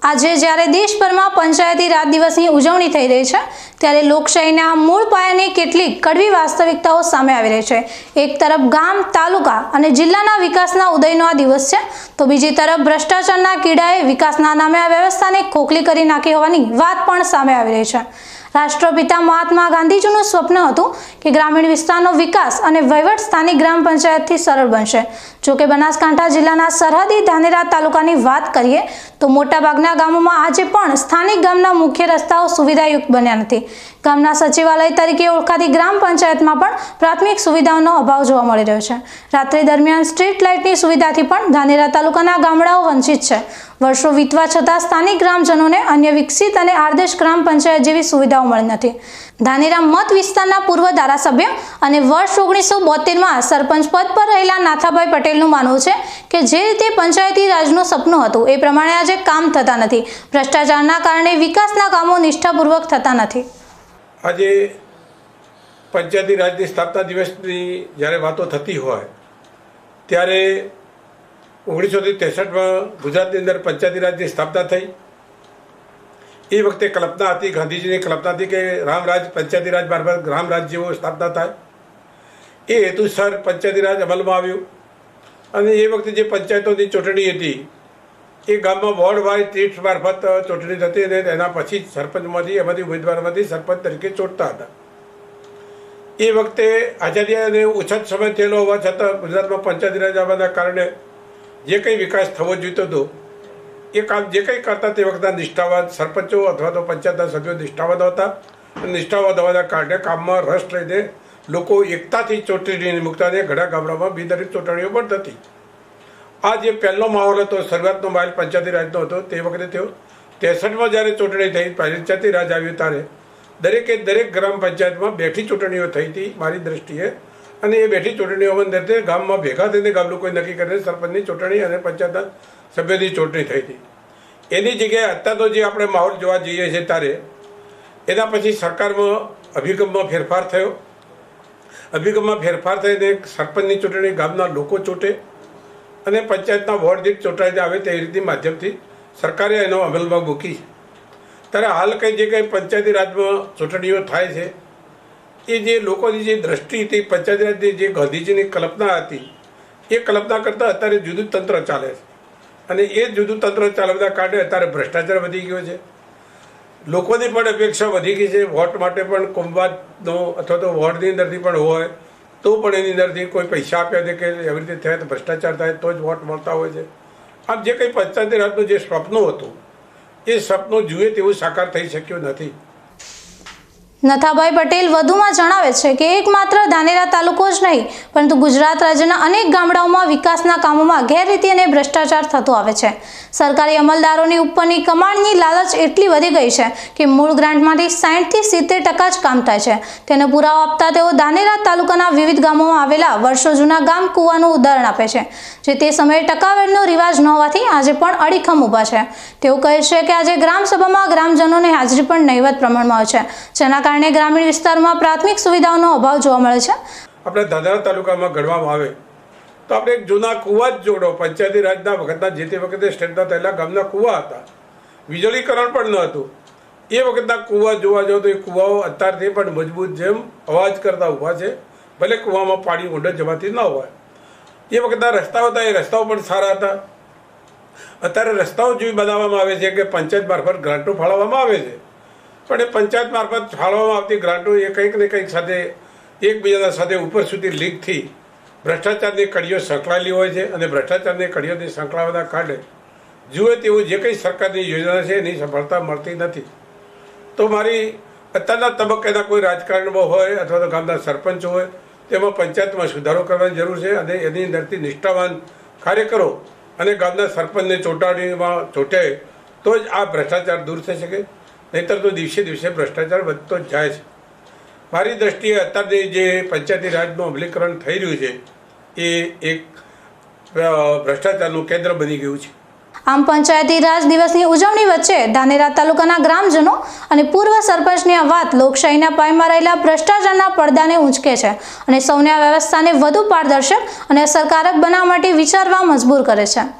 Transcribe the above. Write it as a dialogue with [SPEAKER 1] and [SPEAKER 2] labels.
[SPEAKER 1] આજે જ્યારે દેશભરમાં પંચાયતી રાજ દિવસની ઉજવણી થઈ રહી છે ત્યારે લોકશાહીના મૂળ પાયાની કેટલીક કડવી વાસ્તવિકતાઓ સામે આવી રહી છે। એક તરફ ગામ, તાલુકા અને જિલ્લાના વિકાસના ઉદયનો આ દિવસ છે, તો બીજી તરફ ભ્રષ્ટાચારના કીડાએ વિકાસના નામે આ વ્યવસ્થાને ખોખલી કરી નાખી હોવાની વાત પણ સામે આવી રહી છે। રાષ્ટ્રપિતા મહાત્મા ગાંધીજીનું સ્વપ્ન હતું કે ગ્રામીણ વિસ્તારનો વિકાસ અને વહીવટ સ્થાનિક ગ્રામ પંચાયતથી સરળ બનશે। જો કે બનાસકાંઠા જિલ્લાના સરહદી ધાનેરા તાલુકાની વાત કરીએ તો મોટાભાગના ગામોમાં આજે પણ સ્થાનિક ગામના મુખ્ય રસ્તાઓ સુવિધાયુક્ત બન્યા નથી। ગામના સચિવાલય તરીકે ઓળખાતી ગ્રામ પંચાયતમાં પણ પ્રાથમિક સુવિધાઓનો અભાવ જોવા મળી રહ્યો છે। રાત્રિ દરમિયાન સ્ટ્રીટ લાઇટની સુવિધાથી પણ ધાનેરા તાલુકાના ગામડાઓ વંચિત છે। વર્ષો વીતવા છતાં સ્થાનિક ગ્રામજનોને અન્ય વિકસિત અને આદર્શ ગ્રામ પંચાયત જેવી સુવિધાઓ મળી નથી। ધાનેરા મત વિસ્તારના પૂર્વ ધારાસભ્ય અને વર્ષ 1972માં સરપંચ પદ પર રહેલા નાથાભાઈ પટેલનું માનવું છે કે જે રીતે પંચાયતી રાજનું સપનું હતું એ પ્રમાણે આજે કામ થતા નથી। ભ્રષ્ટાચારના કારણે વિકાસના કામો નિષ્ઠાપૂર્વક થતા નથી।
[SPEAKER 2] આજે પંચાયતી રાજની સ્થાપના દિવસની જ્યારે વાતો થતી હોય ત્યારે 1963માં ગુજરાતની અંદર પંચાયતી રાજની સ્થાપના થઈ। એ વખતે કલ્પના હતી, ગાંધીજીની કલ્પના હતી કે રામરાજ પંચાયતી રાજ મારફત રામરાજ જેવો સ્થાપના થાય। એ હેતુસર પંચાયતી રાજ અમલમાં આવ્યું અને એ વખતે જે પંચાયતોની ચૂંટણી હતી એ ગામમાં વોર્ડ વાઇઝ તીર્થ મારફત ચૂંટણી થતી અને એના પછી સરપંચમાંથી એમાંથી ઉમેદવારમાંથી સરપંચ તરીકે ચૂંટતા હતા। એ વખતે આઝાદી અને ઓછા સમય થયેલો હોવા છતાં ગુજરાતમાં પંચાયતી રાજ આવવાના કારણે જે કંઈ વિકાસ થવો જોઈતો હતો એ કામ જે કંઈ કરતા તે વખતના નિષ્ઠાવાન સરપંચો અથવા તો પંચાયતના સભ્યો નિષ્ઠાવાન હતા। નિષ્ઠાવાન હોવાના કારણે કામમાં રસ લઈને લોકો એકતાથી ચૂંટણી મૂકતા અને ઘણા ગામડામાં બિનહરીફ ચૂંટણીઓ પણ થતી। આ જે પહેલો માહોલ હતો, શરૂઆતનો માહોલ પંચાયતી રાજનો હતો તે વખતે થયો। 63માં જ્યારે ચૂંટણી થઈ, પંચાયતી રાજ આવ્યું ત્યારે દરેકે દરેક ગ્રામ પંચાયતમાં બેઠી ચૂંટણીઓ થઈ હતી મારી દ્રષ્ટિએ। અને એ બેઠી ચૂંટણીઓમાં અંદર ગામમાં ભેગા થઈને ગામ લોકોએ નક્કી કરીને સરપંચની ચૂંટણી અને પંચાયતના સભ્યોની ચૂંટણી થઈ હતી। એની જગ્યાએ અત્યારનો જે આપણે માહોલ જોવા જઈએ છીએ ત્યારે એના પછી સરકારમાં અભિગમમાં ફેરફાર થયો। અભિગમમાં ફેરફાર થઈને સરપંચની ચૂંટણી ગામના લોકો ચૂંટે અને પંચાયતના વોર્ડ દીઠ ચૂંટાઈને આવે તે રીતની માધ્યમથી સરકારે એનો અમલમાં મૂકી। ત્યારે હાલ કંઈ જે કંઈ પંચાયતી રાજમાં ચૂંટણીઓ થાય છે એ જે લોકોની જે દ્રષ્ટિ હતી, પંચાયતી રાજની જે ગાંધીજીની કલ્પના હતી એ કલ્પના કરતાં અત્યારે જુદું તંત્ર ચાલે છે અને એ જુદું તંત્ર ચાલવાના કારણે અત્યારે ભ્રષ્ટાચાર વધી ગયો છે। લોકોની પણ અપેક્ષા વધી ગઈ છે। વોટ માટે પણ કુંભાતનો અથવા તો વોર્ડની અંદરથી પણ હોય તો પણ એની અંદરથી કોઈ પૈસા આપ્યા છે કે એવી રીતે થાય તો ભ્રષ્ટાચાર થાય તો જ વોટ મળતા હોય છે। આમ જે કંઈ પંચાયતી રાજનું જે સપનું હતું એ સપનું જુએ તેવું સાકાર થઈ શક્યું નથી।
[SPEAKER 1] નાથાભાઈ પટેલ વધુમાં જણાવે છે કે એકમાત્ર ધાનેરા તાલુકો જ નહીં પરંતુ ગુજરાત રાજ્યના અનેક ગામડાઓમાં વિકાસના કામોમાં ગેરરીતિ અને ભ્રષ્ટાચાર થતો આવે છે। સરકારી અમલદારોની ઉપરની કમાણીની લાલચ એટલી વધી ગઈ છે કે મૂળ ગ્રાન્ટમાંથી 60 થી 70% જ કામ થાય છે। તેનો પુરાવો આપતા તેઓ ધાનેરા તાલુકાના વિવિધ ગામોમાં આવેલા વર્ષો જૂના ગામ કૂવાનું ઉદાહરણ આપે છે, જે તે સમયે ટકાવારીનો રિવાજ ન હોવાથી આજે પણ અડીખમ ઊભા છે। તેઓ કહે છે કે આજે ગ્રામસભામાં ગ્રામજનોની હાજરી પણ નહિવત પ્રમાણમાં હોય છે, જેના કારણે ગ્રામીણ વિસ્તારમાં પ્રાથમિક સુવિધાઓનો અભાવ જોવા મળે છે।
[SPEAKER 2] આપણે ધાનેરા તાલુકામાં ગણવામાં આવે તો આપણે એક જૂના કૂવા જ જોડો, પંચાયતી રાજના વખતના જે તે વખતે સ્ટેટના થયેલા ગામના કૂવા હતા, વીજળીકરણ પણ ન હતું। એ વખતના કૂવા જોવા જાઓ તો એ કૂવાઓ અત્યારથી પણ મજબૂત જેમ અવાજ કરતા ઊભા છે, ભલે કૂવામાં પાણી ઊંડે જવાથી ન હોય। એ વખતના રસ્તાઓ હતા, એ રસ્તાઓ પણ સારા હતા। અત્યારે રસ્તાઓ જેવી બનાવવામાં આવે છે કે પંચાયત મારફત ગ્રાન્ટો ફાળવવામાં આવે છે, પણ એ પંચાયત મારફત ફાળવવામાં આવતી ગ્રાન્ટો એ કંઈક ને કંઈક સાથે એકબીજાના સાથે ઉપર સુધી લીકથી ભ્રષ્ટાચારની કડીઓ સંકળાયેલી હોય છે અને ભ્રષ્ટાચારની કડીઓથી સંકળાવવાના કારણે જુએ તેવું જે કંઈ સરકારની યોજના છે એની સફળતા મળતી નથી। તો મારી અત્યારના તબક્કેના કોઈ રાજકારણમાં હોય અથવા તો ગામના સરપંચ હોય તેમાં પંચાયતમાં સુધારો કરવાની જરૂર છે અને એની અંદરથી નિષ્ઠાવાન કાર્યકરો અને ગામના સરપંચને ચૂંટણીમાં ચૂંટે તો જ આ ભ્રષ્ટાચાર દૂર થઈ શકે, નહીંતર તો દિવસે દિવસે ભ્રષ્ટાચાર વધતો જ જાય છે। મારી દ્રષ્ટિએ અત્યારની જે પંચાયતી રાજનું અમલીકરણ થઈ રહ્યું છે એ એક ભ્રષ્ટાચારનું કેન્દ્ર બની ગયું છે।
[SPEAKER 1] આમ પંચાયતી રાજ દિવસની ઉજવણી વચ્ચે ધાનેરા તાલુકાના ગ્રામજનો અને પૂર્વ સરપંચની આ વાત લોકશાહીના પાયમાં રહેલા ભ્રષ્ટાચારના પડદાને ઊંચકે છે અને સૌને આ વ્યવસ્થાને વધુ પારદર્શક અને અસરકારક બનાવવા માટે વિચારવા મજબૂર કરે છે।